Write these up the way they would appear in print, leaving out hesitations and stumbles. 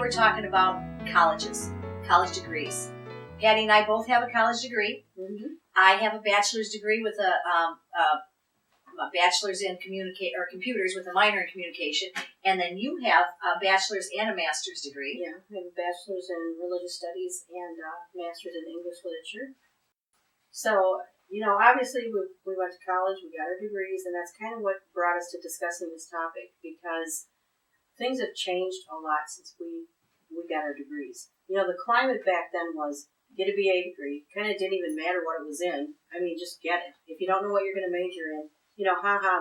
we're talking about colleges, college degrees. Patty and I both have a college degree. Mm-hmm. I have a bachelor's degree with a bachelor's in computers with a minor in communication, and then you have a bachelor's and a master's degree. Yeah, I have a bachelor's in religious studies and a master's in English literature. So, obviously we went to college, we got our degrees, and that's kind of what brought us to discussing this topic, because things have changed a lot since we got our degrees. The climate back then was get a BA degree. Kind of didn't even matter what it was in. I mean, just get it. If you don't know what you're going to major in,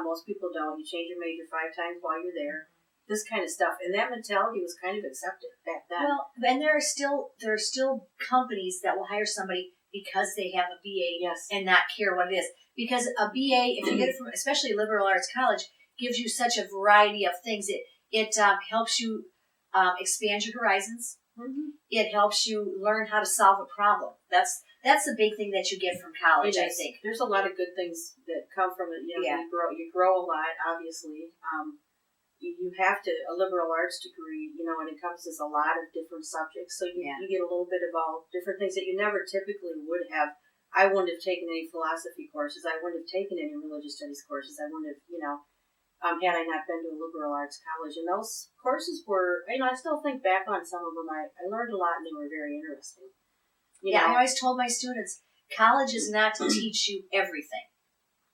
most people don't. You change your major 5 times while you're there. This kind of stuff. And that mentality was kind of accepted back then. Well, and there are still companies that will hire somebody because they have a BA Yes. and not care what it is. Because a BA, if you get it from, especially a liberal arts college, gives you such a variety of things. It helps you expand your horizons. Mm-hmm. It helps you learn how to solve a problem. That's the big thing that you get from college, I think. There's a lot of good things that come from it. Yeah. You grow a lot, obviously. You have to, a liberal arts degree, it encompasses a lot of different subjects. So you get a little bit of all different things that you never typically would have. I wouldn't have taken any philosophy courses. I wouldn't have taken any religious studies courses. I wouldn't have, had I not been to a liberal arts college. And those courses were, I still think back on some of them. I learned a lot and they were very interesting. I always told my students, college is not to teach you everything.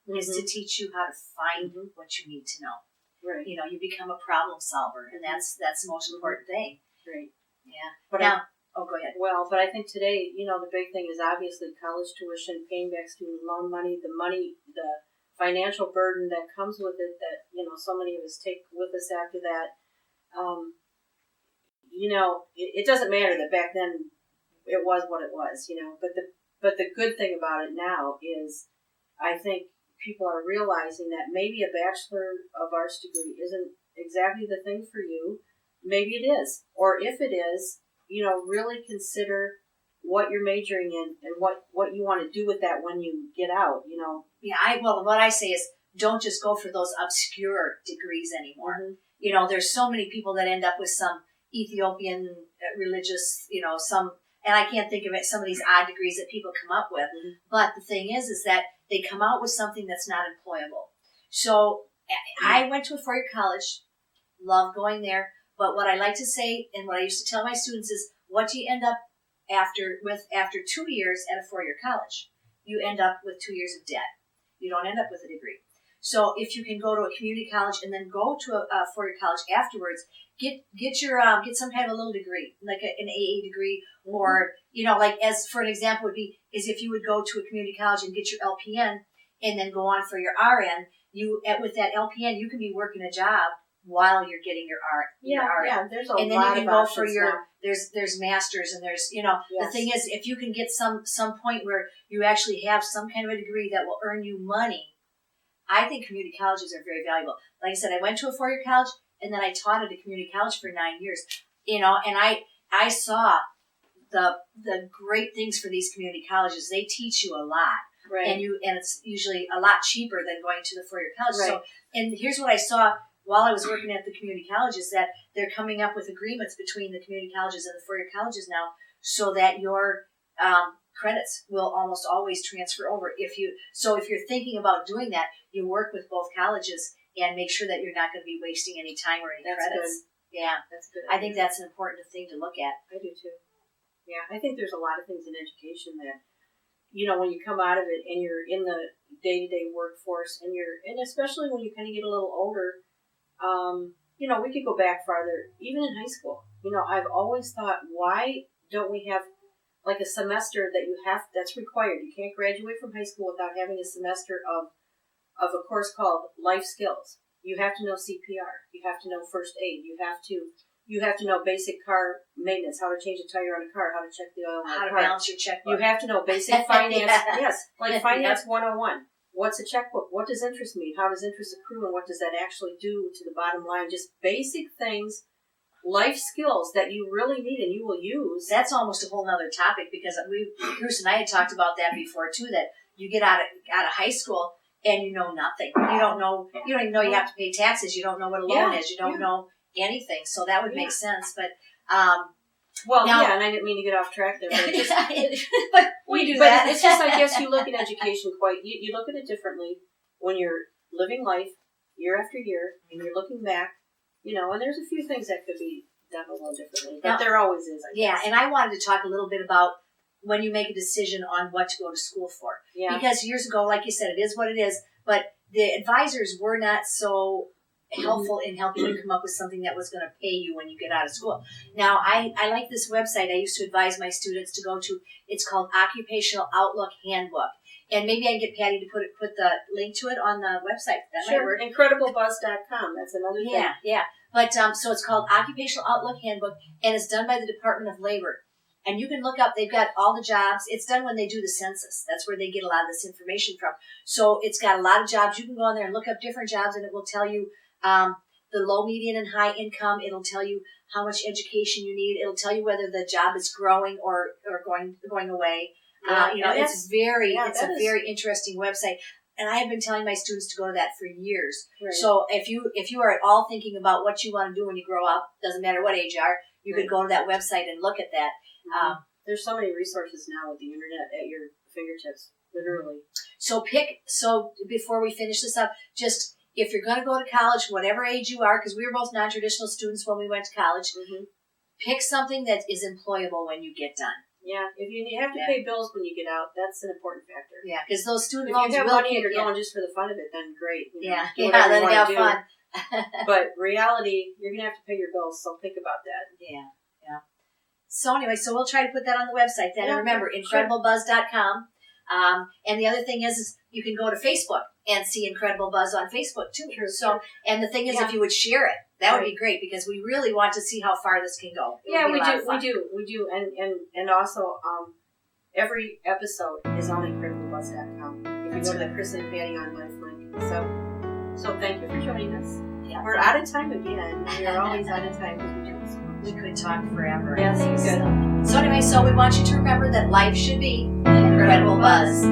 Mm-hmm. It's to teach you how to find what you need to know. Right. You become a problem solver, and that's the most important thing. Right. Yeah. But go ahead. Well, but I think today, the big thing is obviously college tuition, paying back student loan money, the financial burden that comes with it that, so many of us take with us after that. It doesn't matter that back then it was what it was, but the good thing about it now is I think people are realizing that maybe a Bachelor of Arts degree isn't exactly the thing for you. Maybe it is. Or if it is, really consider what you're majoring in and what you want to do with that when you get out, Yeah, what I say is don't just go for those obscure degrees anymore. Mm-hmm. There's so many people that end up with some Ethiopian religious, and I can't think of it, some of these odd degrees that people come up with. Mm-hmm. But the thing is that they come out with something that's not employable. So I went to a four-year college, love going there. But what I like to say, and what I used to tell my students is, what do you end up after 2 years at a four-year college? You end up with 2 years of debt. You don't end up with a degree. So if you can go to a community college and then go to a four-year college afterwards, get some kind of a little degree, like an AA degree, or like as for an example would be is if you would go to a community college and get your LPN and then go on for your RN. With that LPN you can be working a job while you're getting your RN. Yeah, there's a lot of and then you can go for your now. there's masters and there's Yes. The thing is if you can get some point where you actually have some kind of a degree that will earn you money. I think community colleges are very valuable. Like I said, I went to a four-year college and then I taught at a community college for 9 years. And I saw the great things for these community colleges. They teach you a lot. Right. And it's usually a lot cheaper than going to the four-year college. Right. So, and here's what I saw while I was working at the community colleges, that they're coming up with agreements between the community colleges and the four-year colleges now so that your credits will almost always transfer over. If you're thinking about doing that, you work with both colleges and make sure that you're not going to be wasting any time or any credits. Good. Yeah, That's good. I think that's an important thing to look at. I do too. Yeah, I think there's a lot of things in education that, when you come out of it and you're in the day-to-day workforce and especially when you kind of get a little older, we could go back farther, even in high school. I've always thought, why don't we have like a semester that's required? You can't graduate from high school without having a semester of a course called life skills. You have to know CPR. You have to know first aid. You have to know basic car maintenance, how to change a tire on a car, how to check the oil on a car. How to balance your checkbook. You have to know basic finance. Yes, like Finance Yep. 101. What's a checkbook? What does interest mean? How does interest accrue? And what does that actually do to the bottom line? Just basic things, life skills that you really need and you will use. That's almost a whole nother topic because Bruce and I had talked about that before too, that you get out of high school and you know nothing. You don't even know you have to pay taxes. You don't know what a loan is. You don't know anything. So that would make sense. But Well, now, yeah, and I didn't mean to get off track there, but, just, but we do but that. it's just, I guess you look at education you look at it differently when you're living life year after year, and you're looking back, and there's a few things that could be done a little differently, but there always is, I guess. Yeah, and I wanted to talk a little bit about when you make a decision on what to go to school for. Yeah. Because years ago, like you said, it is what it is, but the advisors were not so helpful in helping you come up with something that was going to pay you when you get out of school. Now, I like this website I used to advise my students to go to. It's called Occupational Outlook Handbook. And maybe I can get Patty to put the link to it on the website. That might work. Incrediblebuzz.com. That's another thing. Yeah. But so it's called Occupational Outlook Handbook, and it's done by the Department of Labor. And you can look up, they've got all the jobs. It's done when they do the census. That's where they get a lot of this information from. So it's got a lot of jobs. You can go on there and look up different jobs, and it will tell you the low, median, and high income. It'll tell you how much education you need. It'll tell you whether the job is growing or going away. Yeah, it's a very interesting website. And I have been telling my students to go to that for years. Right. So if you are at all thinking about what you want to do when you grow up, doesn't matter what age you are, you could go to that website and look at that. There's so many resources now with the internet at your fingertips, literally. So before we finish this up, just if you're going to go to college, whatever age you are, because we were both non-traditional students when we went to college, pick something that is employable when you get done. Yeah, if you have to pay bills when you get out, that's an important factor. Yeah, because those student if loans you have will money and you're going just for the fun of it, then great. Then have fun. But reality, you're going to have to pay your bills, so think about that. Yeah. So anyway, we'll try to put that on the website then. And remember, incrediblebuzz.com. And the other thing is you can go to Facebook and see Incredible Buzz on Facebook too. So, and the thing is, if you would share it, that would be great, because we really want to see how far this can go. We do, and also every episode is on incrediblebuzz.com. If you go to the Chris and Patty on Life link. So thank you for joining us. Yeah. We're out of time again. We're always out of time because we do so much. We could talk forever. Yes, we could. So anyway, we want you to remember that life should be an incredible buzz.